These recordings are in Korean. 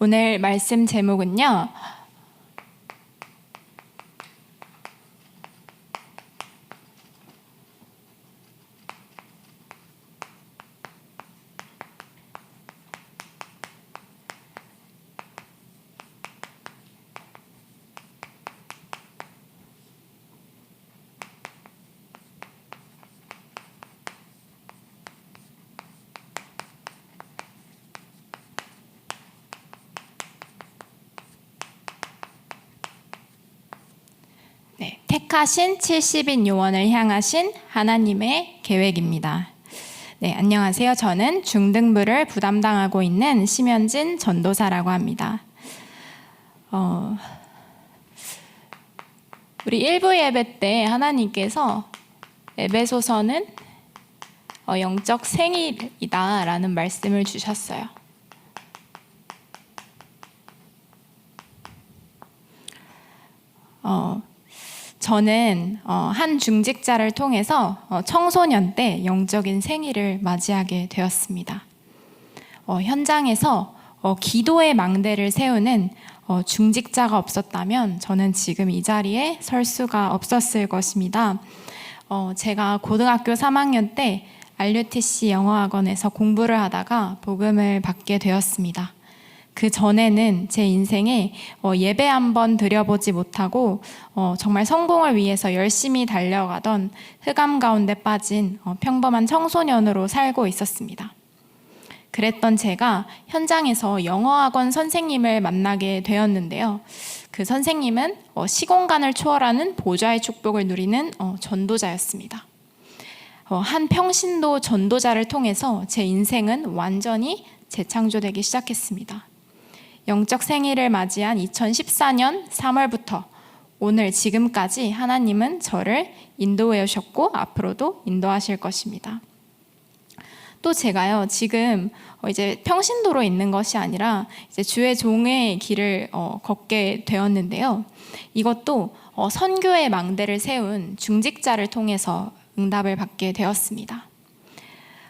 오늘 말씀 제목은요. 택하신 70인 요원을 향하신 하나님의 계획입니다. 네, 안녕하세요. 저는 중등부를 부담당하고 있는 심현진 전도사라고 합니다. 우리 1부 예배 때 하나님께서 에베소서는 영적 생일이다 라는 말씀을 주셨어요. 저는 한 중직자를 통해서 청소년 때 영적인 생일을 맞이하게 되었습니다. 현장에서 기도의 망대를 세우는 중직자가 없었다면 저는 지금 이 자리에 설 수가 없었을 것입니다. 제가 고등학교 3학년 때 RUTC 영어학원에서 공부를 하다가 복음을 받게 되었습니다. 그 전에는 제 인생에 예배 한번 드려보지 못하고 정말 성공을 위해서 열심히 달려가던 흑암 가운데 빠진 평범한 청소년으로 살고 있었습니다. 그랬던 제가 현장에서 영어학원 선생님을 만나게 되었는데요. 그 선생님은 시공간을 초월하는 보좌의 축복을 누리는 전도자였습니다. 한 평신도 전도자를 통해서 제 인생은 완전히 재창조되기 시작했습니다. 영적 생일을 맞이한 2014년 3월부터 오늘 지금까지 하나님은 저를 인도해 오셨고 앞으로도 인도하실 것입니다. 또 제가요, 지금 이제 평신도로 있는 것이 아니라 이제 주의 종의 길을 걷게 되었는데요. 이것도 선교의 망대를 세운 중직자를 통해서 응답을 받게 되었습니다.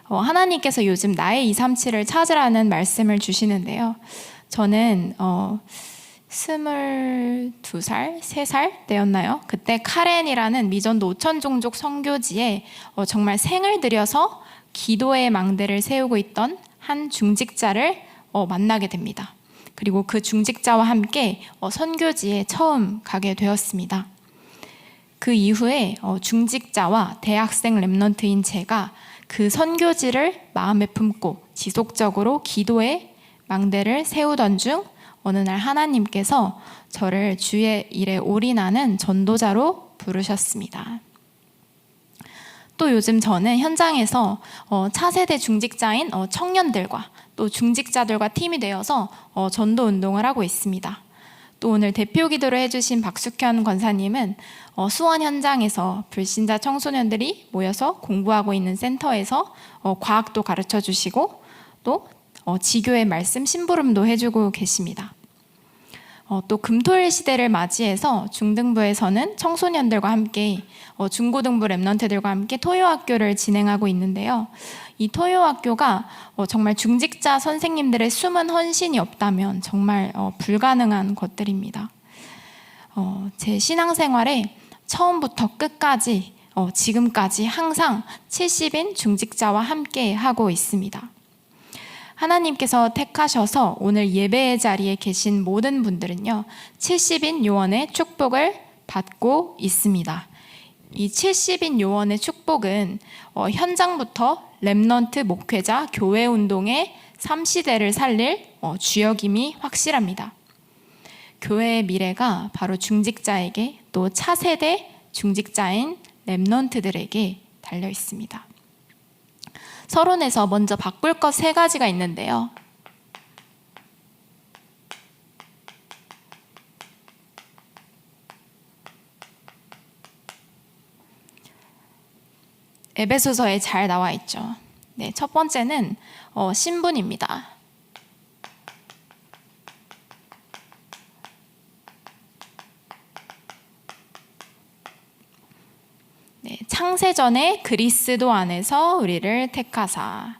하나님께서 요즘 나의 237을 찾으라는 말씀을 주시는데요. 저는 22살, 3살 때였나요? 그때 카렌이라는 미전도 5천 종족 선교지에 정말 생을 들여서 기도의 망대를 세우고 있던 한 중직자를 만나게 됩니다. 그리고 그 중직자와 함께 선교지에 처음 가게 되었습니다. 그 이후에 중직자와 대학생 렘넌트인 제가 그 선교지를 마음에 품고 지속적으로 기도의 망대를 세우던 중 어느 날 하나님께서 저를 주의 일에 올인하는 전도자로 부르셨습니다. 또 요즘 저는 현장에서 차세대 중직자인 청년들과 또 중직자들과 팀이 되어서 전도 운동을 하고 있습니다. 또 오늘 대표 기도를 해주신 박숙현 권사님은 수원 현장에서 불신자 청소년들이 모여서 공부하고 있는 센터에서 과학도 가르쳐 주시고 또 지교의 말씀 심부름도 해주고 계십니다. 또 금토일 시대를 맞이해서 중등부에서는 청소년들과 함께 중고등부 랩런트들과 함께 토요학교를 진행하고 있는데요. 이 토요학교가 정말 중직자 선생님들의 숨은 헌신이 없다면 정말 불가능한 것들입니다. 제 신앙생활에 처음부터 끝까지 지금까지 항상 70인 중직자와 함께 하고 있습니다. 하나님께서 택하셔서 오늘 예배의 자리에 계신 모든 분들은요, 70인 요원의 축복을 받고 있습니다. 이 70인 요원의 축복은 현장부터 렘넌트 목회자 교회 운동의 3시대를 살릴 주역임이 확실합니다. 교회의 미래가 바로 중직자에게 또 차세대 중직자인 렘넌트들에게 달려 있습니다. 서론에서 먼저 바꿀 것 3가지가 있는데요. 에베소서에 잘 나와 있죠. 네, 첫 번째는 신분입니다. 네, 창세전에 그리스도 안에서 우리를 택하사.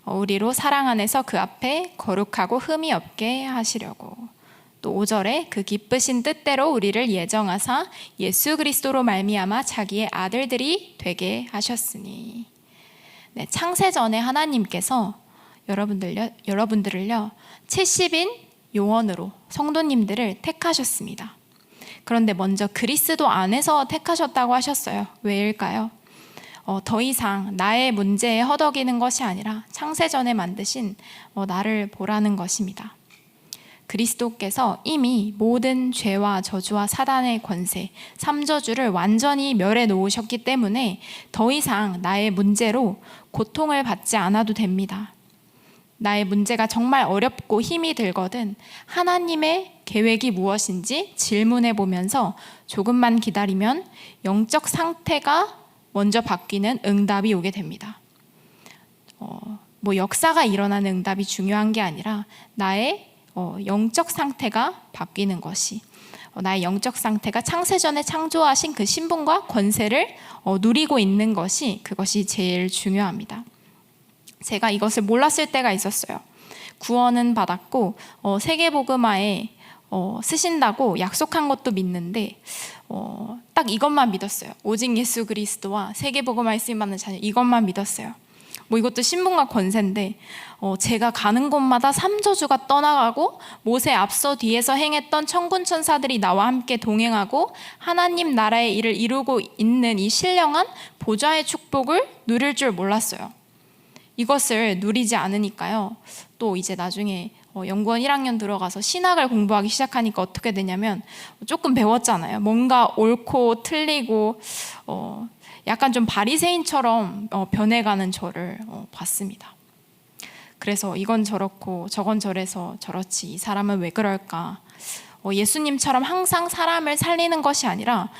우리로 사랑 안에서 그 앞에 거룩하고 흠이 없게 하시려고. 또 5절에 그 기쁘신 뜻대로 우리를 예정하사 예수 그리스도로 말미암아 자기의 아들들이 되게 하셨으니. 네, 창세 전에 하나님께서 여러분들을요 70인 요원으로 성도님들을 택하셨습니다. 그런데 먼저 그리스도 안에서 택하셨다고 하셨어요. 왜일까요? 더 이상 나의 문제에 허덕이는 것이 아니라 창세전에 만드신 나를 보라는 것입니다. 그리스도께서 이미 모든 죄와 저주와 사단의 권세, 삼저주를 완전히 멸해 놓으셨기 때문에 더 이상 나의 문제로 고통을 받지 않아도 됩니다. 나의 문제가 정말 어렵고 힘이 들거든 하나님의 계획이 무엇인지 질문해 보면서 조금만 기다리면 영적 상태가 먼저 바뀌는 응답이 오게 됩니다. 역사가 일어나는 응답이 중요한 게 아니라 나의 영적 상태가 바뀌는 것이, 나의 영적 상태가 창세전에 창조하신 그 신분과 권세를 누리고 있는 것이, 그것이 제일 중요합니다. 제가 이것을 몰랐을 때가 있었어요. 구원은 받았고 세계복음화에 쓰신다고 약속한 것도 믿는데 딱 이것만 믿었어요. 오직 예수 그리스도와 세계복음화에 쓰임받는 자녀, 이것만 믿었어요. 이것도 신분과 권세인데 제가 가는 곳마다 삼저주가 떠나가고 못에 앞서 뒤에서 행했던 천군 천사들이 나와 함께 동행하고 하나님 나라의 일을 이루고 있는 이 신령한 보좌의 축복을 누릴 줄 몰랐어요. 이것을 누리지 않으니까요, 또 이제 나중에 연구원 1학년 들어가서 신학을 공부하기 시작하니까 어떻게 되냐면 조금 배웠잖아요. 뭔가 옳고 틀리고 약간 좀 바리새인처럼 변해가는 저를 봤습니다. 그래서 이건 저렇고 저건 저래서 저렇지, 이 사람은 왜 그럴까. 예수님처럼 항상 사람을 살리는 것이 아니라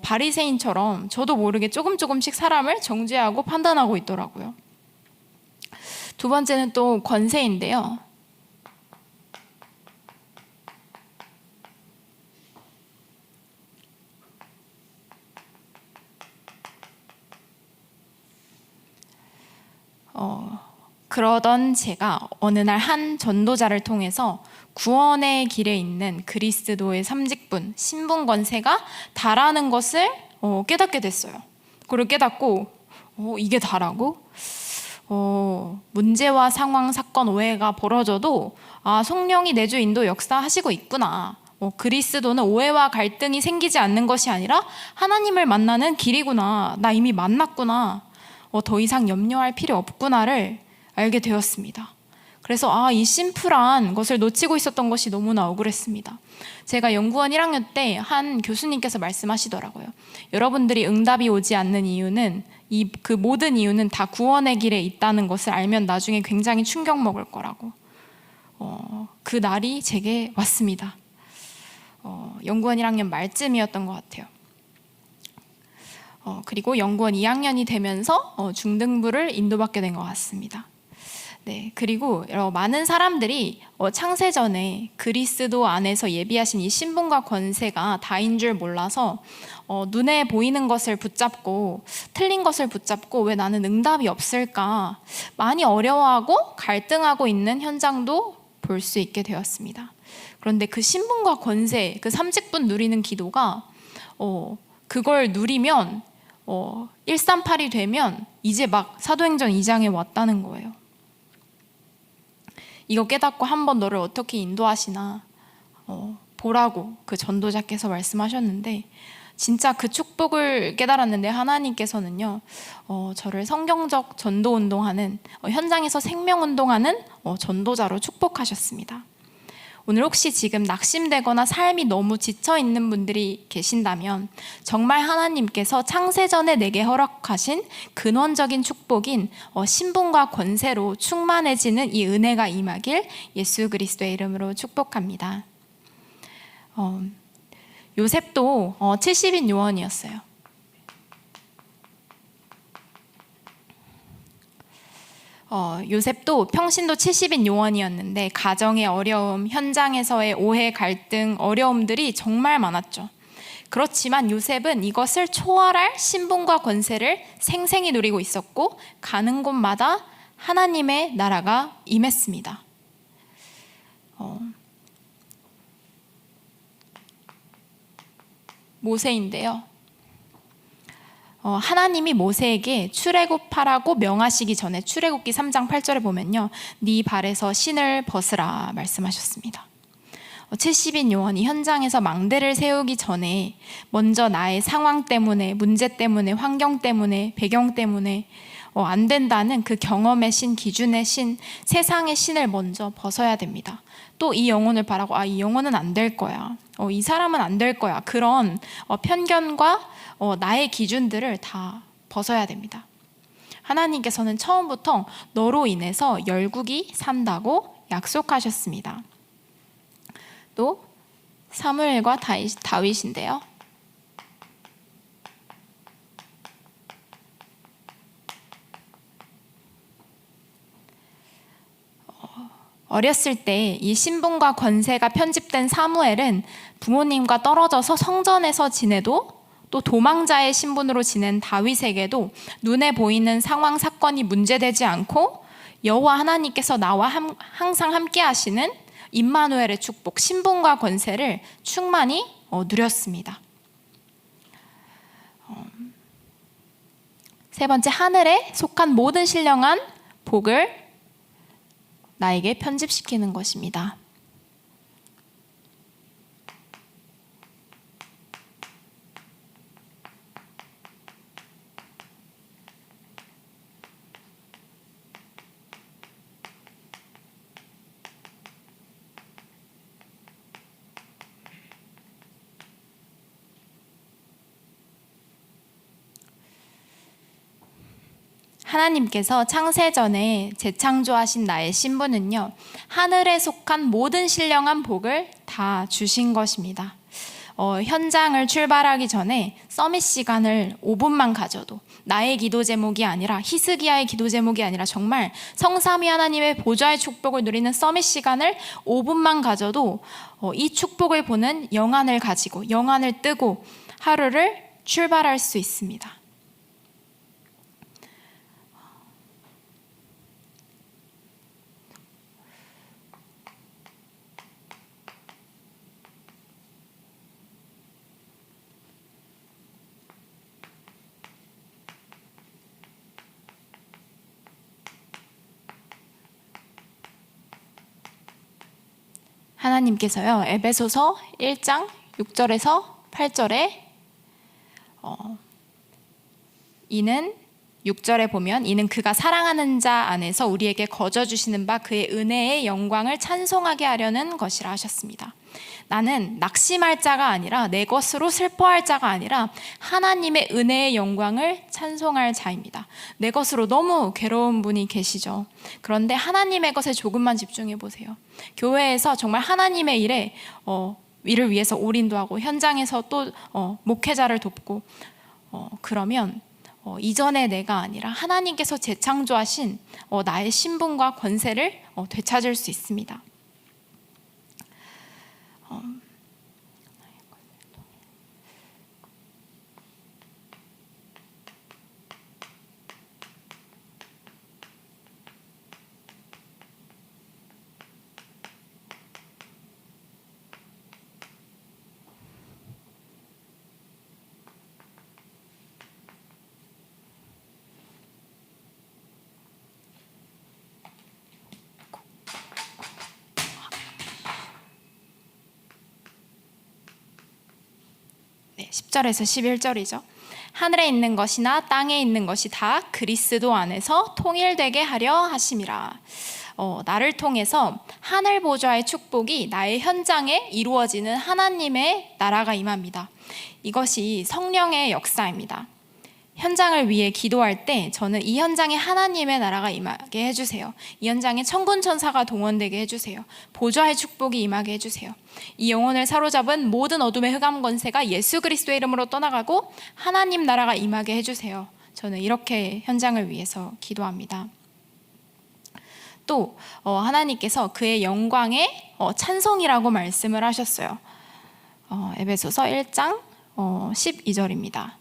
바리새인처럼 저도 모르게 조금씩 사람을 정죄하고 판단하고 있더라고요. 두 번째는 또 권세인데요. 그러던 제가 어느 날 한 전도자를 통해서 구원의 길에 있는 그리스도의 삼직분, 신분 권세가 다라는 것을 깨닫게 됐어요. 그걸 깨닫고 이게 다라고? 문제와 상황, 사건, 오해가 벌어져도 성령이 내주 인도 역사하시고 있구나. 그리스도는 오해와 갈등이 생기지 않는 것이 아니라 하나님을 만나는 길이구나. 나 이미 만났구나. 더 이상 염려할 필요 없구나를 알게 되었습니다. 그래서 이 심플한 것을 놓치고 있었던 것이 너무나 억울했습니다. 제가 연구원 1학년 때 한 교수님께서 말씀하시더라고요. 여러분들이 응답이 오지 않는 이유는 그 모든 이유는 다 구원의 길에 있다는 것을 알면 나중에 굉장히 충격 먹을 거라고. 그 날이 제게 왔습니다. 연구원 1학년 말쯤이었던 것 같아요. 그리고 연구원 2학년이 되면서 중등부를 인도받게 된 것 같습니다. 네, 그리고 많은 사람들이 창세전에 그리스도 안에서 예비하신 이 신분과 권세가 다인 줄 몰라서 눈에 보이는 것을 붙잡고 틀린 것을 붙잡고 왜 나는 응답이 없을까 많이 어려워하고 갈등하고 있는 현장도 볼 수 있게 되었습니다. 그런데 그 신분과 권세, 그 삼직분 누리는 기도가 그걸 누리면 138이 되면 이제 막 사도행전 2장에 왔다는 거예요. 이거 깨닫고 한번 너를 어떻게 인도하시나 보라고 그 전도자께서 말씀하셨는데, 진짜 그 축복을 깨달았는데 하나님께서는요 저를 성경적 전도운동하는 현장에서 생명운동하는 전도자로 축복하셨습니다. 오늘 혹시 지금 낙심되거나 삶이 너무 지쳐있는 분들이 계신다면 정말 하나님께서 창세전에 내게 허락하신 근원적인 축복인 신분과 권세로 충만해지는 이 은혜가 임하길 예수 그리스도의 이름으로 축복합니다. 요셉도 70인 요원이었어요. 요셉도 평신도 70인 요원이었는데 가정의 어려움, 현장에서의 오해, 갈등, 어려움들이 정말 많았죠. 그렇지만 요셉은 이것을 초월할 신분과 권세를 생생히 누리고 있었고 가는 곳마다 하나님의 나라가 임했습니다. 모세인데요. 하나님이 모세에게 출애굽하라고 명하시기 전에 출애굽기 3장 8절에 보면요, 네 발에서 신을 벗으라 말씀하셨습니다. 70인 요원이 현장에서 망대를 세우기 전에 먼저 나의 상황 때문에, 문제 때문에, 환경 때문에, 배경 때문에 안 된다는 그 경험의 신, 기준의 신, 세상의 신을 먼저 벗어야 됩니다. 또 이 영혼을 바라고 이 영혼은 안 될 거야, 이 사람은 안 될 거야, 그런 편견과 나의 기준들을 다 벗어야 됩니다. 하나님께서는 처음부터 너로 인해서 열국이 산다고 약속하셨습니다. 또 사무엘과 다윗인데요. 어렸을 때 이 신분과 권세가 편집된 사무엘은 부모님과 떨어져서 성전에서 지내도 또 도망자의 신분으로 지낸 다윗에게도 눈에 보이는 상황, 사건이 문제되지 않고 여호와 하나님께서 나와 항상 함께 하시는 임마누엘의 축복, 신분과 권세를 충만히 누렸습니다. 세 번째, 하늘에 속한 모든 신령한 복을 나에게 편집시키는 것입니다. 하나님께서 창세전에 재창조하신 나의 신분은요, 하늘에 속한 모든 신령한 복을 다 주신 것입니다. 현장을 출발하기 전에 서밋 시간을 5분만 가져도, 나의 기도 제목이 아니라, 히스기야의 기도 제목이 아니라 정말 성삼위 하나님의 보좌의 축복을 누리는 서밋 시간을 5분만 가져도 이 축복을 보는 영안을 가지고, 영안을 뜨고 하루를 출발할 수 있습니다. 하나님께서요, 에베소서 1장 6절에서 8절에 이는 6절에 보면, 이는 그가 사랑하는 자 안에서 우리에게 거저 주시는 바 그의 은혜의 영광을 찬송하게 하려는 것이라 하셨습니다. 나는 낙심할 자가 아니라, 내 것으로 슬퍼할 자가 아니라 하나님의 은혜의 영광을 찬송할 자입니다. 내 것으로 너무 괴로운 분이 계시죠. 그런데 하나님의 것에 조금만 집중해 보세요. 교회에서 정말 하나님의 일에 일을 위해서 올인도 하고, 현장에서 또 목회자를 돕고, 그러면 이전의 내가 아니라 하나님께서 재창조하신 나의 신분과 권세를 되찾을 수 있습니다. 네, 10절에서 11절이죠. 하늘에 있는 것이나 땅에 있는 것이 다 그리스도 안에서 통일되게 하려 하심이라. 나를 통해서 하늘 보좌의 축복이 나의 현장에 이루어지는 하나님의 나라가 임합니다. 이것이 성령의 역사입니다. 현장을 위해 기도할 때 저는 이 현장에 하나님의 나라가 임하게 해주세요. 이 현장에 천군 천사가 동원되게 해주세요. 보좌의 축복이 임하게 해주세요. 이 영혼을 사로잡은 모든 어둠의 흑암 권세가 예수 그리스도의 이름으로 떠나가고 하나님 나라가 임하게 해주세요. 저는 이렇게 현장을 위해서 기도합니다. 또 하나님께서 그의 영광의 찬송이라고 말씀을 하셨어요. 에베소서 1장 12절입니다.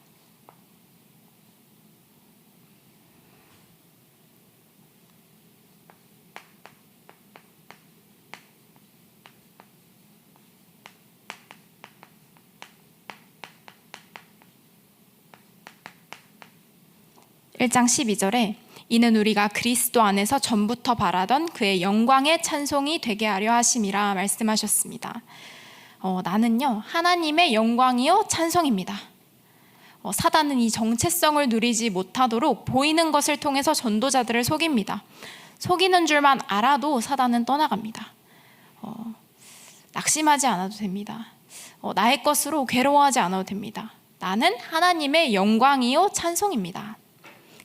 1장 12절에 이는 우리가 그리스도 안에서 전부터 바라던 그의 영광의 찬송이 되게 하려 하심이라 말씀하셨습니다. 나는요 하나님의 영광이요 찬송입니다. 사단은 이 정체성을 누리지 못하도록 보이는 것을 통해서 전도자들을 속입니다. 속이는 줄만 알아도 사단은 떠나갑니다. 낙심하지 않아도 됩니다. 나의 것으로 괴로워하지 않아도 됩니다. 나는 하나님의 영광이요 찬송입니다.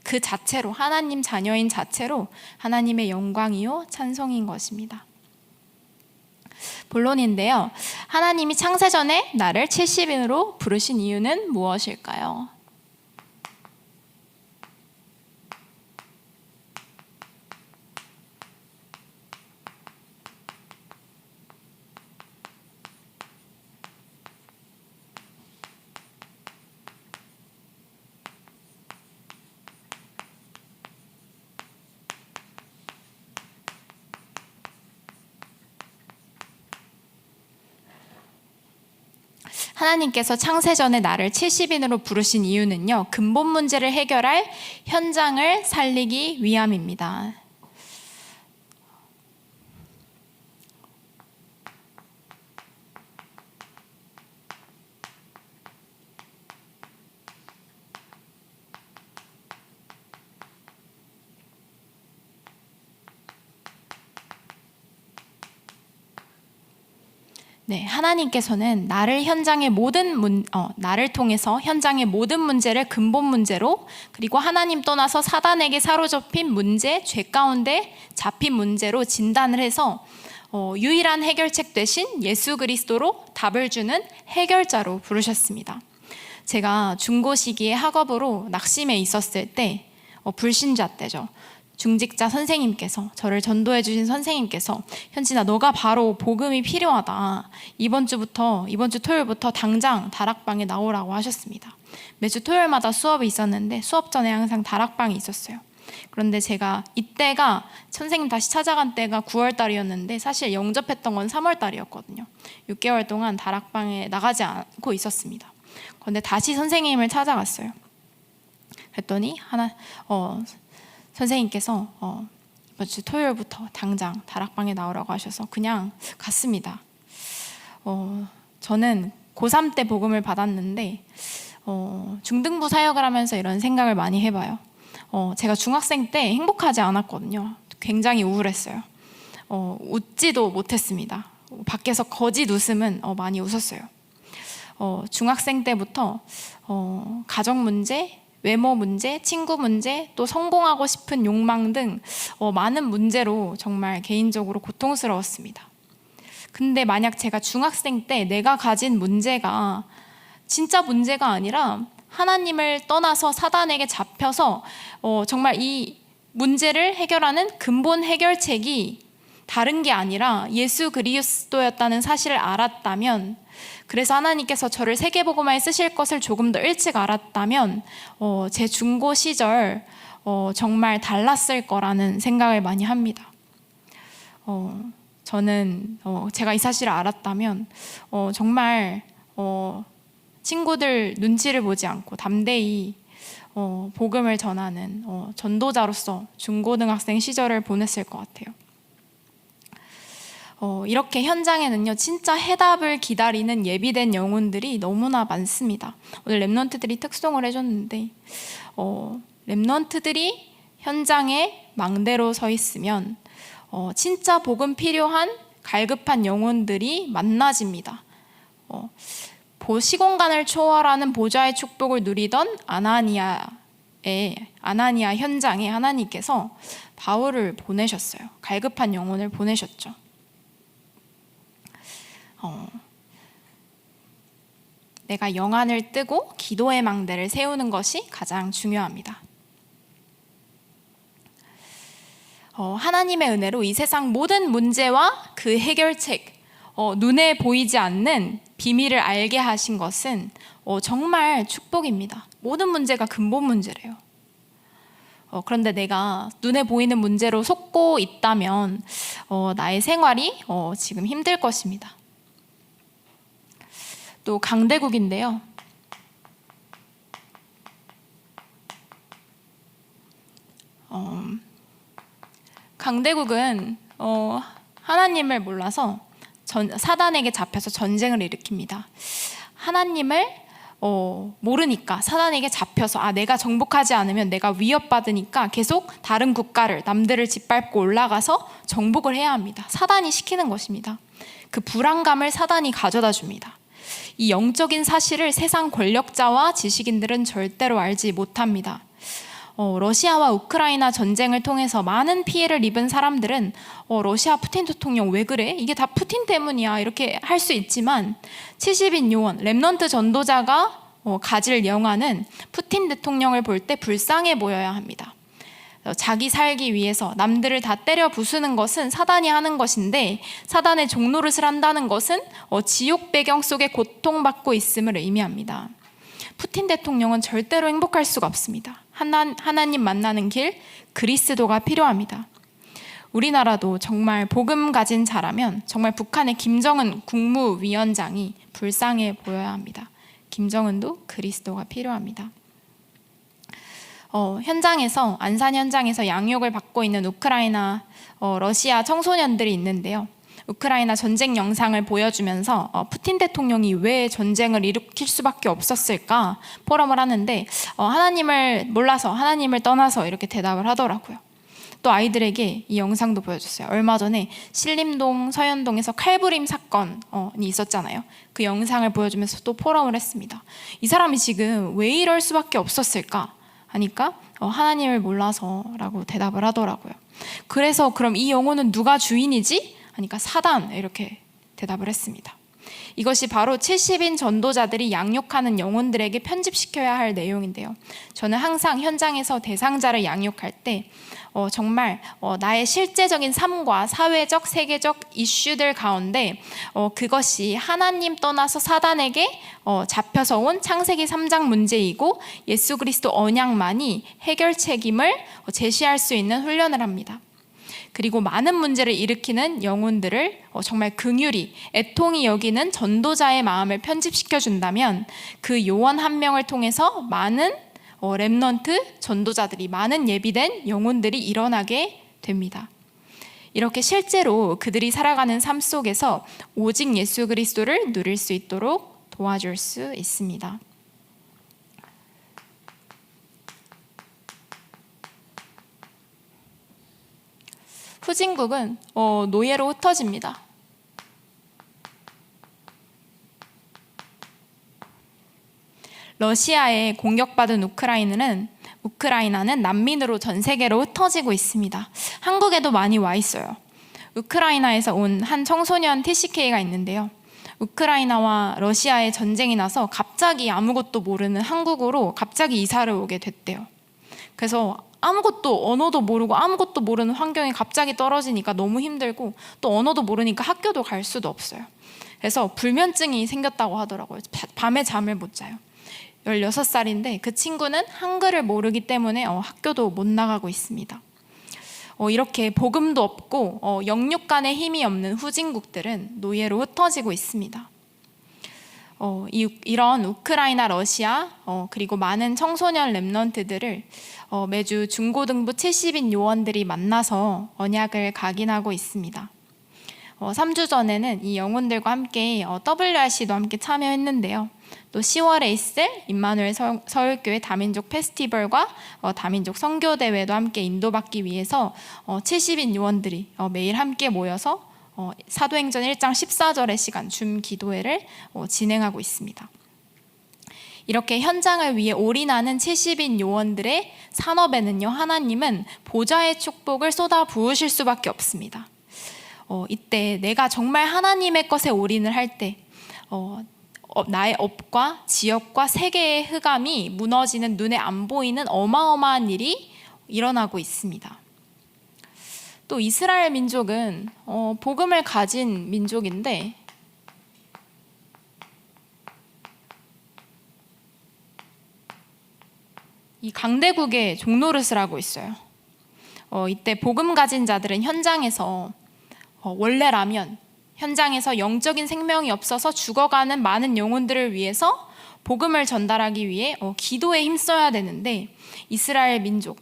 그 자체로, 하나님 자녀인 자체로 하나님의 영광이요 찬송인 것입니다. 본론인데요, 하나님이 창세전에 나를 70인으로 부르신 이유는 무엇일까요? 하나님께서 창세전에 나를 70인으로 부르신 이유는요, 근본 문제를 해결할 현장을 살리기 위함입니다. 네, 하나님께서는 나를 나를 통해서 현장의 모든 문제를 근본 문제로, 그리고 하나님 떠나서 사단에게 사로잡힌 문제, 죄 가운데 잡힌 문제로 진단을 해서 유일한 해결책 대신 예수 그리스도로 답을 주는 해결자로 부르셨습니다. 제가 중고 시기에 학업으로 낙심해 있었을 때, 불신자 때죠. 중직자 선생님께서, 저를 전도해 주신 선생님께서, 현진아 너가 바로 복음이 필요하다, 이번 주 토요일부터 당장 다락방에 나오라고 하셨습니다. 매주 토요일마다 수업이 있었는데 수업 전에 항상 다락방이 있었어요. 그런데 제가 이때가, 선생님 다시 찾아간 때가 9월 달이었는데 사실 영접했던 건 3월 달이었거든요. 6개월 동안 다락방에 나가지 않고 있었습니다. 그런데 다시 선생님을 찾아갔어요. 그랬더니 선생님께서 이번 주 토요일부터 당장 다락방에 나오라고 하셔서 그냥 갔습니다. 저는 고3 때 복음을 받았는데 중등부 사역을 하면서 이런 생각을 많이 해봐요. 제가 중학생 때 행복하지 않았거든요. 굉장히 우울했어요. 웃지도 못했습니다. 밖에서 거짓 웃음은 많이 웃었어요. 중학생 때부터 가정 문제, 외모 문제, 친구 문제, 또 성공하고 싶은 욕망 등 많은 문제로 정말 개인적으로 고통스러웠습니다. 근데 만약 제가 중학생 때 내가 가진 문제가 진짜 문제가 아니라 하나님을 떠나서 사단에게 잡혀서 정말 이 문제를 해결하는 근본 해결책이 다른 게 아니라 예수 그리스도였다는 사실을 알았다면, 그래서 하나님께서 저를 세계복음화에 쓰실 것을 조금 더 일찍 알았다면 제 중고 시절 정말 달랐을 거라는 생각을 많이 합니다. 저는 제가 이 사실을 알았다면 정말 친구들 눈치를 보지 않고 담대히 복음을 전하는 전도자로서 중고등학생 시절을 보냈을 것 같아요. 이렇게 현장에는요, 진짜 해답을 기다리는 예비된 영혼들이 너무나 많습니다. 오늘 랩런트들이 특송을 해줬는데, 랩런트들이 현장에 망대로 서 있으면 진짜 복음 필요한 갈급한 영혼들이 만나집니다. 시공간을 초월하는 보좌의 축복을 누리던 아나니아 현장에 하나님께서 바울을 보내셨어요. 갈급한 영혼을 보내셨죠. 내가 영안을 뜨고 기도의 망대를 세우는 것이 가장 중요합니다. 하나님의 은혜로 이 세상 모든 문제와 그 해결책, 눈에 보이지 않는 비밀을 알게 하신 것은 정말 축복입니다. 모든 문제가 근본 문제래요. 그런데 내가 눈에 보이는 문제로 속고 있다면 나의 생활이 지금 힘들 것입니다. 또 강대국인데요. 강대국은 하나님을 몰라서 사단에게 잡혀서 전쟁을 일으킵니다. 하나님을 모르니까 사단에게 잡혀서 내가 정복하지 않으면 내가 위협받으니까 계속 다른 국가를 남들을 짓밟고 올라가서 정복을 해야 합니다. 사단이 시키는 것입니다. 그 불안감을 사단이 가져다 줍니다. 이 영적인 사실을 세상 권력자와 지식인들은 절대로 알지 못합니다. 러시아와 우크라이나 전쟁을 통해서 많은 피해를 입은 사람들은 러시아 푸틴 대통령 왜 그래? 이게 다 푸틴 때문이야 이렇게 할 수 있지만 70인 요원, 렘넌트 전도자가 가질 영화는 푸틴 대통령을 볼 때 불쌍해 보여야 합니다. 자기 살기 위해서 남들을 다 때려 부수는 것은 사단이 하는 것인데 사단의 종노릇을 한다는 것은 지옥 배경 속에 고통받고 있음을 의미합니다. 푸틴 대통령은 절대로 행복할 수가 없습니다. 하나님 만나는 길, 그리스도가 필요합니다. 우리나라도 정말 복음 가진 자라면 정말 북한의 김정은 국무위원장이 불쌍해 보여야 합니다. 김정은도 그리스도가 필요합니다. 현장에서 안산 현장에서 양육을 받고 있는 우크라이나, 러시아 청소년들이 있는데요. 우크라이나 전쟁 영상을 보여주면서 푸틴 대통령이 왜 전쟁을 일으킬 수밖에 없었을까 포럼을 하는데 하나님을 몰라서 하나님을 떠나서 이렇게 대답을 하더라고요. 또 아이들에게 이 영상도 보여줬어요. 얼마 전에 신림동 서현동에서 칼부림 사건이 있었잖아요. 그 영상을 보여주면서 또 포럼을 했습니다. 이 사람이 지금 왜 이럴 수밖에 없었을까 하니까 하나님을 몰라서라고 대답을 하더라고요. 그래서 그럼 이 영혼은 누가 주인이지? 하니까 사단, 이렇게 대답을 했습니다. 이것이 바로 70인 전도자들이 양육하는 영혼들에게 편집시켜야 할 내용인데요. 저는 항상 현장에서 대상자를 양육할 때 정말 나의 실제적인 삶과 사회적, 세계적 이슈들 가운데 그것이 하나님 떠나서 사단에게 잡혀서 온 창세기 3장 문제이고 예수 그리스도 언약만이 해결 책임을 제시할 수 있는 훈련을 합니다. 그리고 많은 문제를 일으키는 영혼들을 정말 긍휼히 애통히 여기는 전도자의 마음을 편집시켜 준다면 그 요원 한 명을 통해서 많은 렘넌트 전도자들이, 많은 예비된 영혼들이 일어나게 됩니다. 이렇게 실제로 그들이 살아가는 삶 속에서 오직 예수 그리스도를 누릴 수 있도록 도와줄 수 있습니다. 후진국은 노예로 흩어집니다. 러시아에 공격받은 우크라이나는 난민으로 전 세계로 흩어지고 있습니다. 한국에도 많이 와 있어요. 우크라이나에서 온 한 청소년 TCK가 있는데요. 우크라이나와 러시아의 전쟁이 나서 갑자기 아무것도 모르는 한국으로 갑자기 이사를 오게 됐대요. 그래서 아무것도, 언어도 모르고 아무것도 모르는 환경에 갑자기 떨어지니까 너무 힘들고 또 언어도 모르니까 학교도 갈 수도 없어요. 그래서 불면증이 생겼다고 하더라고요. 밤에 잠을 못 자요. 16살인데 그 친구는 한글을 모르기 때문에 학교도 못 나가고 있습니다. 이렇게 복음도 없고 영육간의 힘이 없는 후진국들은 노예로 흩어지고 있습니다. 이런 우크라이나, 러시아 그리고 많은 청소년 렘넌트들을 매주 중고등부 70인 요원들이 만나서 언약을 각인하고 있습니다. 3주 전에는 이 영혼들과 함께 WRC도 함께 참여했는데요. 또 10월에 있을 임마누엘 서울교회 다민족 페스티벌과 다민족 선교대회도 함께 인도받기 위해서 70인 요원들이 매일 함께 모여서 사도행전 1장 14절의 시간 줌 기도회를 진행하고 있습니다. 이렇게 현장을 위해 올인하는 70인 요원들의 산업에는요, 하나님은 보좌의 축복을 쏟아 부으실 수밖에 없습니다. 이때 내가 정말 하나님의 것에 올인을 할 때 나의 업과 지역과 세계의 흑암이 무너지는, 눈에 안 보이는 어마어마한 일이 일어나고 있습니다. 또 이스라엘 민족은 복음을 가진 민족인데 이 강대국의 종노릇을 하고 있어요. 이때 복음 가진 자들은 현장에서 원래라면 현장에서 영적인 생명이 없어서 죽어가는 많은 영혼들을 위해서 복음을 전달하기 위해 기도에 힘써야 되는데 이스라엘 민족,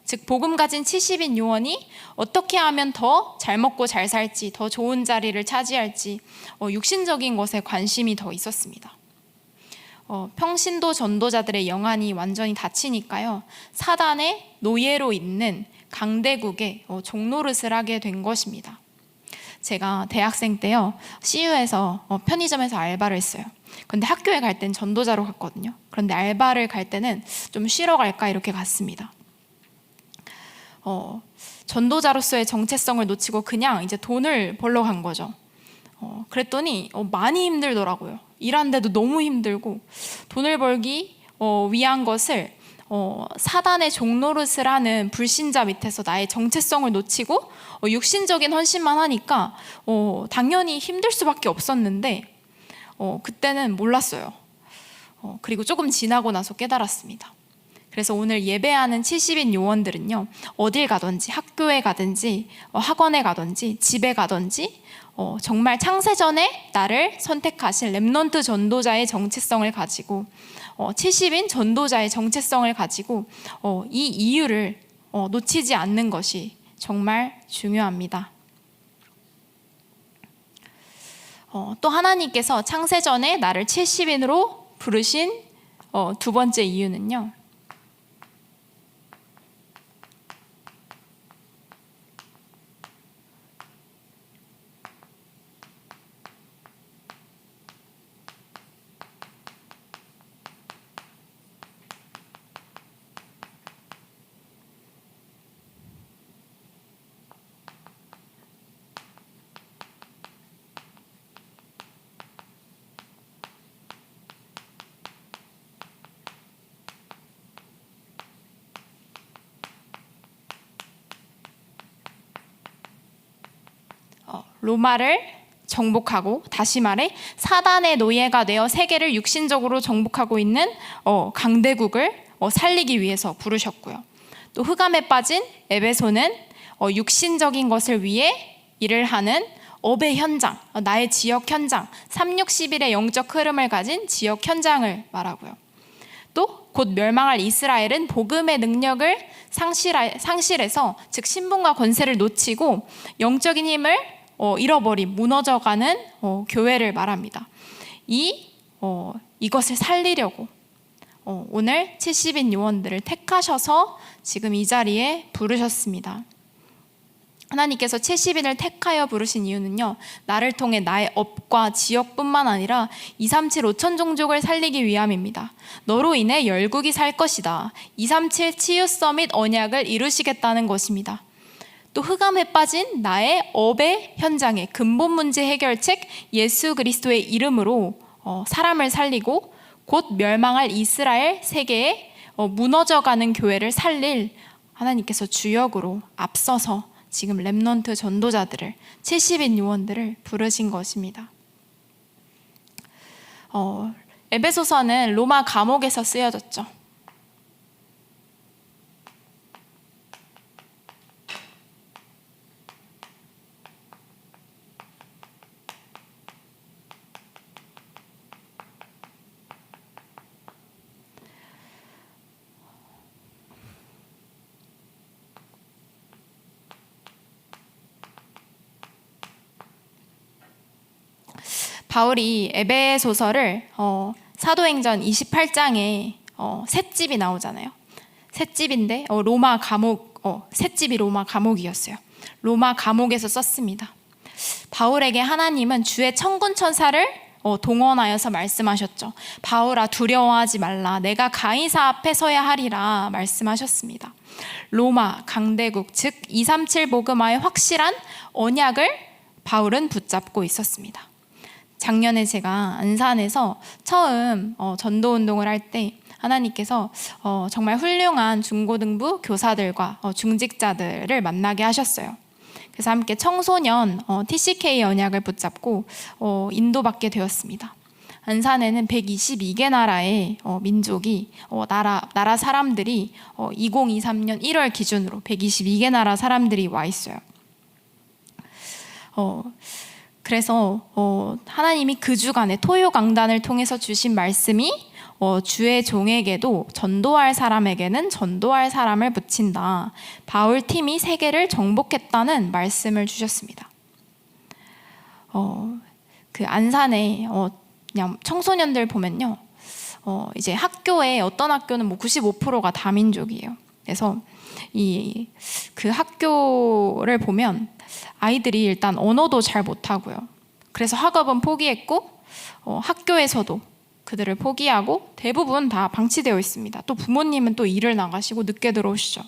즉 복음 가진 70인 요원이 어떻게 하면 더 잘 먹고 잘 살지, 더 좋은 자리를 차지할지 육신적인 것에 관심이 더 있었습니다. 평신도 전도자들의 영안이 완전히 닫히니까요, 사단의 노예로 있는 강대국의 종노릇을 하게 된 것입니다. 제가 대학생 때요, CU에서 편의점에서 알바를 했어요. 근데 학교에 갈 땐 전도자로 갔거든요. 그런데 알바를 갈 때는 좀 쉬러 갈까 이렇게 갔습니다. 전도자로서의 정체성을 놓치고 그냥 이제 돈을 벌러 간 거죠. 그랬더니 많이 힘들더라고요. 일하는데도 너무 힘들고, 돈을 벌기 위한 것을 사단의 종노릇을 하는 불신자 밑에서 나의 정체성을 놓치고 육신적인 헌신만 하니까 당연히 힘들 수밖에 없었는데 그때는 몰랐어요. 그리고 조금 지나고 나서 깨달았습니다. 그래서 오늘 예배하는 70인 요원들은요, 어딜 가든지, 학교에 가든지, 학원에 가든지, 집에 가든지 정말 창세전에 나를 선택하신 렘넌트 전도자의 정체성을 가지고 70인 전도자의 정체성을 가지고 이 이유를 놓치지 않는 것이 정말 중요합니다. 또 하나님께서 창세전에 나를 70인으로 부르신 두 번째 이유는요, 로마를 정복하고, 다시 말해 사단의 노예가 되어 세계를 육신적으로 정복하고 있는 강대국을 살리기 위해서 부르셨고요. 또 흑암에 빠진 에베소는 육신적인 것을 위해 일을 하는 업의 현장, 나의 지역 현장, 360일의 영적 흐름을 가진 지역 현장을 말하고요. 또 곧 멸망할 이스라엘은 복음의 능력을 상실해서, 즉 신분과 권세를 놓치고 영적인 힘을 잃어버린, 무너져가는 교회를 말합니다. 이것을 살리려고 오늘 70인 요원들을 택하셔서 지금 이 자리에 부르셨습니다. 하나님께서 70인을 택하여 부르신 이유는요, 나를 통해 나의 업과 지역뿐만 아니라 237 5천 종족을 살리기 위함입니다. 너로 인해 열국이 살 것이다. 237 치유 서밋 언약을 이루시겠다는 것입니다. 또 흑암에 빠진 나의 업의 현장의 근본 문제 해결책 예수 그리스도의 이름으로 사람을 살리고, 곧 멸망할 이스라엘 세계에 무너져가는 교회를 살릴 하나님께서 주역으로 앞서서 지금 렘넌트 전도자들을, 70인 요원들을 부르신 것입니다. 에베소서는 로마 감옥에서 쓰여졌죠. 바울이 에베소서를 사도행전 28장에 셋집이 나오잖아요. 셋집인데 로마 감옥, 셋집이 로마 감옥이었어요. 로마 감옥에서 썼습니다. 바울에게 하나님은 주의 천군 천사를 동원하여서 말씀하셨죠. 바울아, 두려워하지 말라. 내가 가이사 앞에 서야 하리라 말씀하셨습니다. 로마 강대국, 즉 237 복음화의 확실한 언약을 바울은 붙잡고 있었습니다. 작년에 제가 안산에서 처음 전도운동을 할 때 하나님께서 정말 훌륭한 중고등부 교사들과 중직자들을 만나게 하셨어요. 그래서 함께 청소년 TCK 언약을 붙잡고 인도받게 되었습니다. 안산에는 122개 나라의 민족이, 나라 사람들이 2023년 1월 기준으로 122개 나라 사람들이 와 있어요. 그래서 하나님이 그 주간에 토요 강단을 통해서 주신 말씀이 주의 종에게도 전도할 사람에게는 전도할 사람을 붙인다. 바울 팀이 세계를 정복했다는 말씀을 주셨습니다. 그 안산에 그냥 청소년들 보면요, 이제 학교에 어떤 학교는 뭐 95%가 다민족이에요. 그래서 그 학교를 보면 아이들이 일단 언어도 잘 못하고요. 그래서 학업은 포기했고 학교에서도 그들을 포기하고 대부분 다 방치되어 있습니다. 또 부모님은 또 일을 나가시고 늦게 들어오시죠.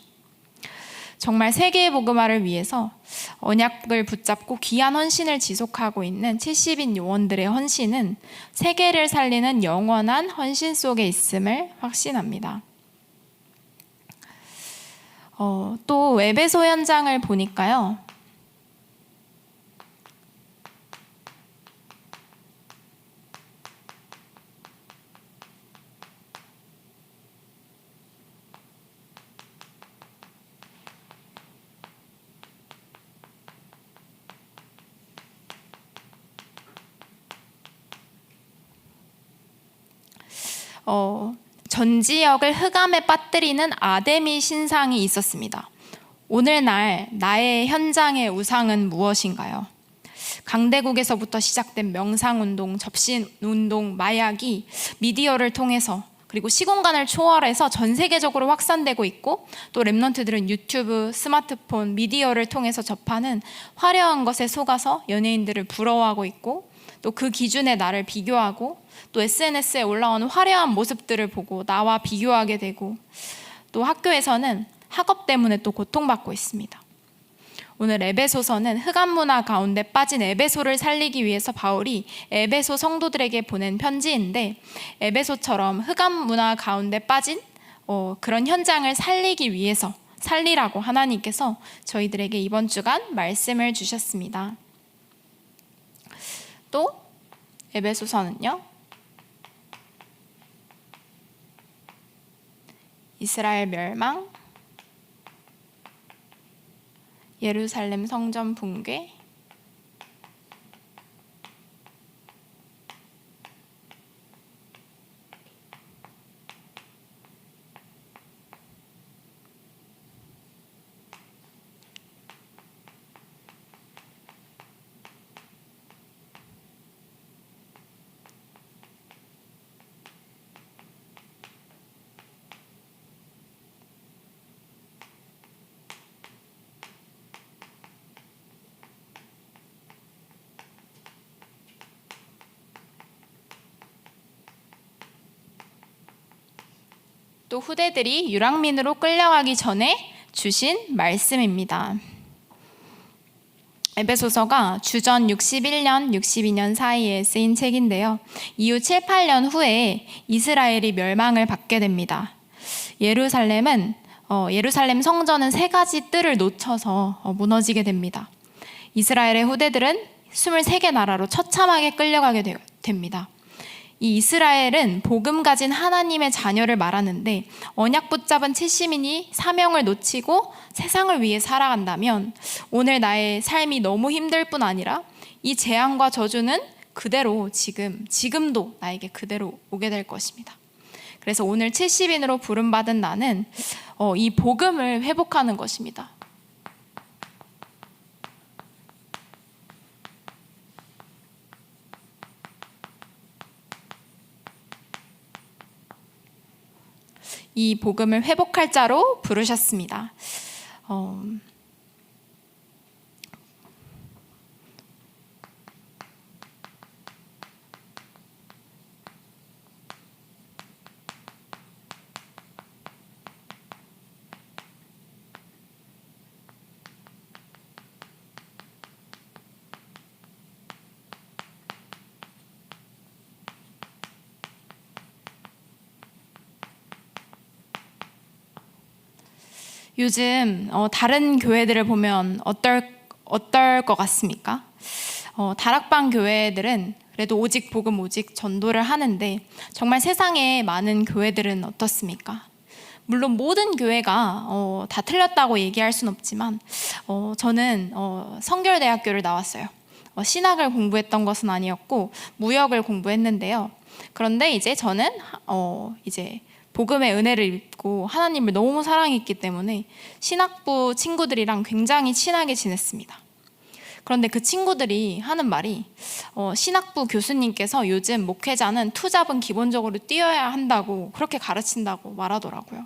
정말 세계의 복음화를 위해서 언약을 붙잡고 귀한 헌신을 지속하고 있는 70인 요원들의 헌신은 세계를 살리는 영원한 헌신 속에 있음을 확신합니다. 또 에베소 현장을 보니까요, 전 지역을 흑암에 빠뜨리는 아데미 신상이 있었습니다. 오늘날 나의 현장의 우상은 무엇인가요? 강대국에서부터 시작된 명상운동, 접신운동, 마약이 미디어를 통해서 그리고 시공간을 초월해서 전 세계적으로 확산되고 있고, 또 랩런트들은 유튜브, 스마트폰, 미디어를 통해서 접하는 화려한 것에 속아서 연예인들을 부러워하고 있고, 또 그 기준에 나를 비교하고, 또 SNS에 올라오는 화려한 모습들을 보고 나와 비교하게 되고, 또 학교에서는 학업 때문에 또 고통받고 있습니다. 오늘 에베소서는 흑암 문화 가운데 빠진 에베소를 살리기 위해서 바울이 에베소 성도들에게 보낸 편지인데, 에베소처럼 흑암 문화 가운데 빠진 그런 현장을 살리기 위해서 살리라고 하나님께서 저희들에게 이번 주간 말씀을 주셨습니다. 또 에베소서는요, 이스라엘 멸망, 예루살렘 성전 붕괴, 또 후대들이 유랑민으로 끌려가기 전에 주신 말씀입니다. 에베소서가 주전 61년, 62년 사이에 쓰인 책인데요. 이후 7, 8년 후에 이스라엘이 멸망을 받게 됩니다. 예루살렘 성전은 3가지 뜰을 놓쳐서 무너지게 됩니다. 이스라엘의 후대들은 23개 나라로 처참하게 끌려가게 됩니다. 이 이스라엘은 복음 가진 하나님의 자녀를 말하는데, 언약 붙잡은 70인이 사명을 놓치고 세상을 위해 살아간다면 오늘 나의 삶이 너무 힘들 뿐 아니라 이 재앙과 저주는 그대로 지금도 나에게 그대로 오게 될 것입니다. 그래서 오늘 70인으로 부름받은 나는 이 복음을 회복하는 것입니다. 이 복음을 회복할 자로 부르셨습니다. 요즘 다른 교회들을 보면 어떨 것 같습니까? 다락방 교회들은 그래도 오직 복음, 오직 전도를 하는데, 정말 세상에 많은 교회들은 어떻습니까? 물론 모든 교회가 다 틀렸다고 얘기할 수는 없지만, 저는 성결대학교를 나왔어요. 신학을 공부했던 것은 아니었고 무역을 공부했는데요. 그런데 이제 저는 이제 복음의 은혜를 입고 하나님을 너무 사랑했기 때문에 신학부 친구들이랑 굉장히 친하게 지냈습니다. 그런데 그 친구들이 하는 말이 신학부 교수님께서 요즘 목회자는 투잡은 기본적으로 뛰어야 한다고 그렇게 가르친다고 말하더라고요.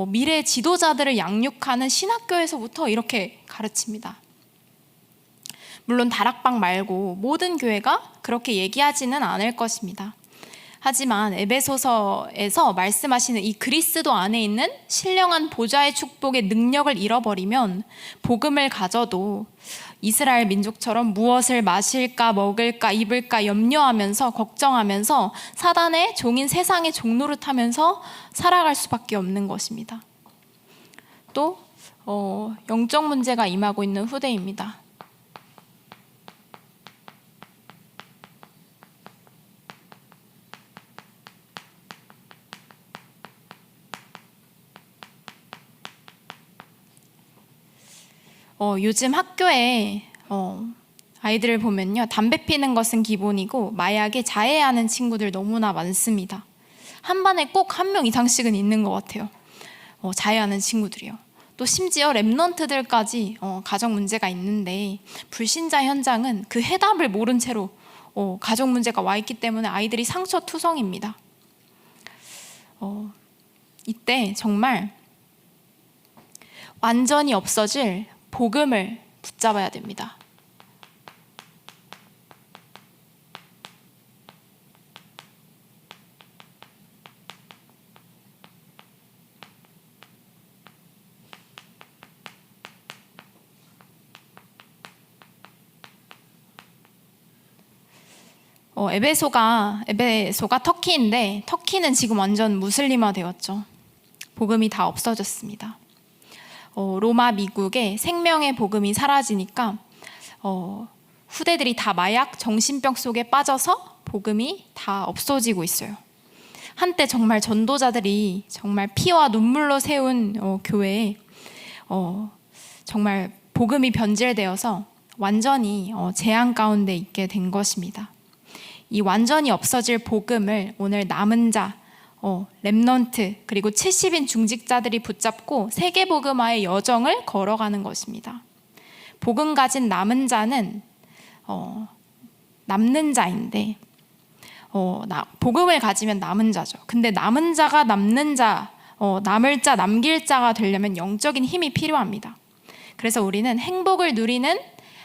미래 지도자들을 양육하는 신학교에서부터 이렇게 가르칩니다. 물론 다락방 말고 모든 교회가 그렇게 얘기하지는 않을 것입니다. 하지만 에베소서에서 말씀하시는 이 그리스도 안에 있는 신령한 보좌의 축복의 능력을 잃어버리면 복음을 가져도 이스라엘 민족처럼 무엇을 마실까 먹을까 입을까 염려하면서 걱정하면서 사단의 종인 세상의 종노릇하면서 살아갈 수밖에 없는 것입니다. 또 영적 문제가 임하고 있는 후대입니다. 요즘 학교에 아이들을 보면요, 담배 피는 것은 기본이고 마약에 자해하는 친구들 너무나 많습니다. 한 반에 꼭 한 명 이상씩은 있는 것 같아요. 자해하는 친구들이요. 또 심지어 랩런트들까지 가정 문제가 있는데 불신자 현장은 그 해답을 모른 채로 가정 문제가 와 있기 때문에 아이들이 상처투성입니다. 이때 정말 완전히 없어질 복음을 붙잡아야 됩니다. 에베소가 터키인데 터키는 지금 완전 무슬림화 되었죠. 복음이 다 없어졌습니다. 로마 미국에 생명의 복음이 사라지니까 후대들이 다 마약, 정신병 속에 빠져서 복음이 다 없어지고 있어요. 한때 정말 전도자들이 정말 피와 눈물로 세운 교회에 정말 복음이 변질되어서 완전히 재앙 가운데 있게 된 것입니다. 이 완전히 없어질 복음을 오늘 남은 자, 렘넌트 그리고 70인 중직자들이 붙잡고 세계복음화의 여정을 걸어가는 것입니다. 복음 가진 남은 자는 남는 자인데 복음을 가지면 남은 자죠. 근데 남은 자가 남는 자, 남을 자, 남길 자가 되려면 영적인 힘이 필요합니다. 그래서 우리는 행복을 누리는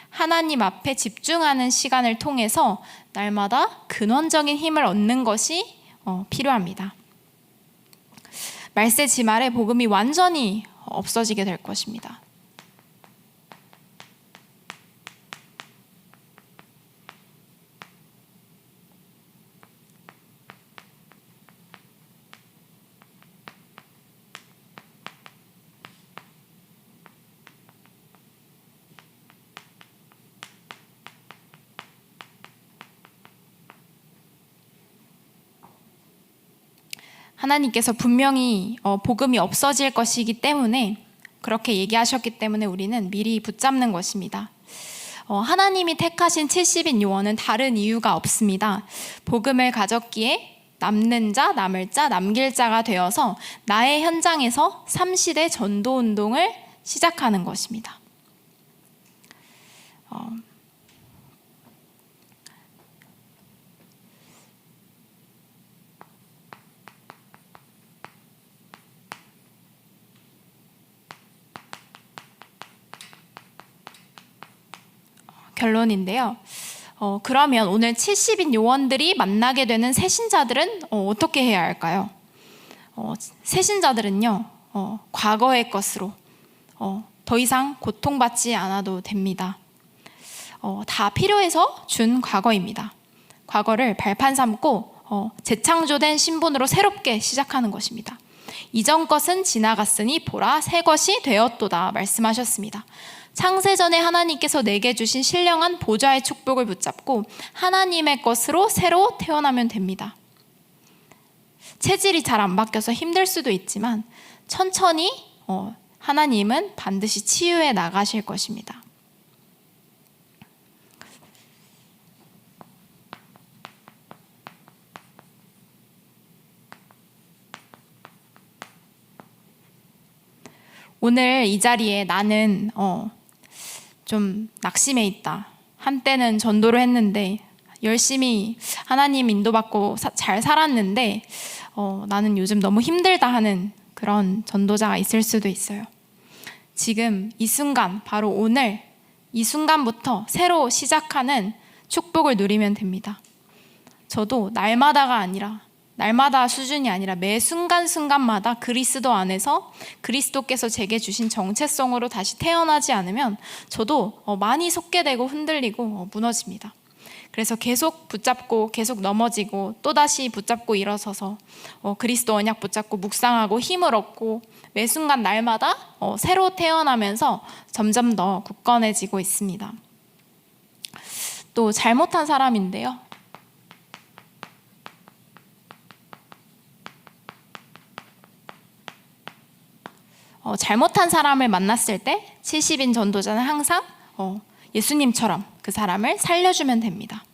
하나님 앞에 집중하는 시간을 통해서 날마다 근원적인 힘을 얻는 것이 필요합니다. 말세 지말에 복음이 완전히 없어지게 될 것입니다. 하나님께서 분명히 복음이 없어질 것이기 때문에 그렇게 얘기하셨기 때문에 우리는 미리 붙잡는 것입니다. 하나님이 택하신 70인 요원은 다른 이유가 없습니다. 복음을 가졌기에 남는 자, 남을 자, 남길 자가 되어서 나의 현장에서 3시대 전도 운동을 시작하는 것입니다. 결론인데요. 그러면 오늘 70인 요원들이 만나게 되는 새신자들은 어떻게 해야 할까요? 새신자들은요, 과거의 것으로 더 이상 고통받지 않아도 됩니다. 다 필요해서 준 과거입니다. 과거를 발판 삼고 재창조된 신분으로 새롭게 시작하는 것입니다. 이전 것은 지나갔으니 보라 새 것이 되었도다 말씀하셨습니다. 창세전에 하나님께서 내게 주신 신령한 보좌의 축복을 붙잡고 하나님의 것으로 새로 태어나면 됩니다. 체질이 잘 안 바뀌어서 힘들 수도 있지만 천천히 하나님은 반드시 치유해 나가실 것입니다. 오늘 이 자리에 나는 좀 낙심해 있다. 한때는 전도를 했는데 열심히 하나님 인도받고 잘 살았는데 나는 요즘 너무 힘들다 하는 그런 전도자가 있을 수도 있어요. 지금 이 순간, 바로 오늘 이 순간부터 새로 시작하는 축복을 누리면 됩니다. 저도 날마다 수준이 아니라 매 순간순간마다 그리스도 안에서 그리스도께서 제게 주신 정체성으로 다시 태어나지 않으면 저도 많이 속게 되고 흔들리고 무너집니다. 그래서 계속 붙잡고 계속 넘어지고 또다시 붙잡고 일어서서 그리스도 언약 붙잡고 묵상하고 힘을 얻고 매 순간 날마다 새로 태어나면서 점점 더 굳건해지고 있습니다. 또 잘못한 사람인데요. 잘못한 사람을 만났을 때 70인 전도자는 항상 예수님처럼 그 사람을 살려주면 됩니다.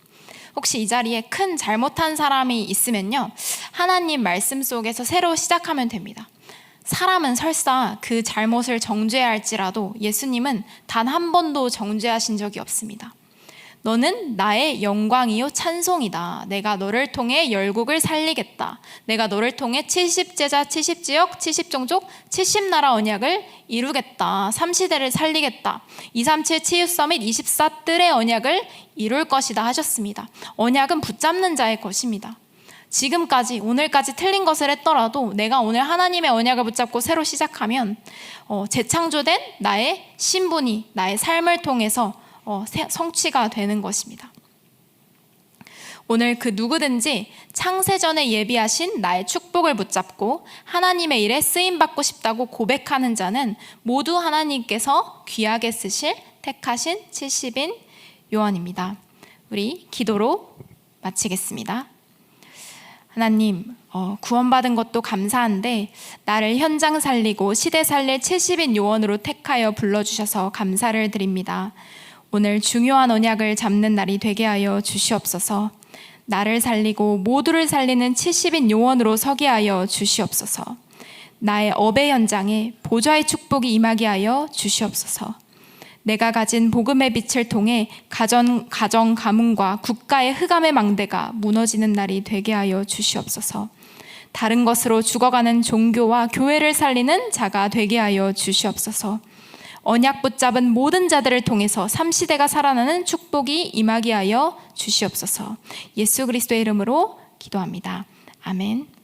혹시 이 자리에 큰 잘못한 사람이 있으면요, 하나님 말씀 속에서 새로 시작하면 됩니다. 사람은 설사 그 잘못을 정죄할지라도 예수님은 단 한 번도 정죄하신 적이 없습니다. 너는 나의 영광이요 찬송이다. 내가 너를 통해 열국을 살리겠다. 내가 너를 통해 70제자, 70지역, 70종족, 70나라 언약을 이루겠다. 3시대를 살리겠다. 237 치유 서밋 24뜰의 언약을 이룰 것이다 하셨습니다. 언약은 붙잡는 자의 것입니다. 지금까지 오늘까지 틀린 것을 했더라도 내가 오늘 하나님의 언약을 붙잡고 새로 시작하면 재창조된 나의 신분이 나의 삶을 통해서 성취가 되는 것입니다. 오늘 그 누구든지 창세전에 예비하신 나의 축복을 붙잡고 하나님의 일에 쓰임받고 싶다고 고백하는 자는 모두 하나님께서 귀하게 쓰실 택하신 70인 요원입니다. 우리 기도로 마치겠습니다. 하나님, 구원받은 것도 감사한데 나를 현장 살리고 시대 살릴 70인 요원으로 택하여 불러주셔서 감사를 드립니다. 오늘 중요한 언약을 잡는 날이 되게 하여 주시옵소서. 나를 살리고 모두를 살리는 70인 요원으로 서게 하여 주시옵소서. 나의 업의 현장에 보좌의 축복이 임하게 하여 주시옵소서. 내가 가진 복음의 빛을 통해 가정 가문과 국가의 흑암의 망대가 무너지는 날이 되게 하여 주시옵소서. 다른 것으로 죽어가는 종교와 교회를 살리는 자가 되게 하여 주시옵소서. 언약 붙잡은 모든 자들을 통해서 3시대가 살아나는 축복이 임하게 하여 주시옵소서. 예수 그리스도의 이름으로 기도합니다. 아멘.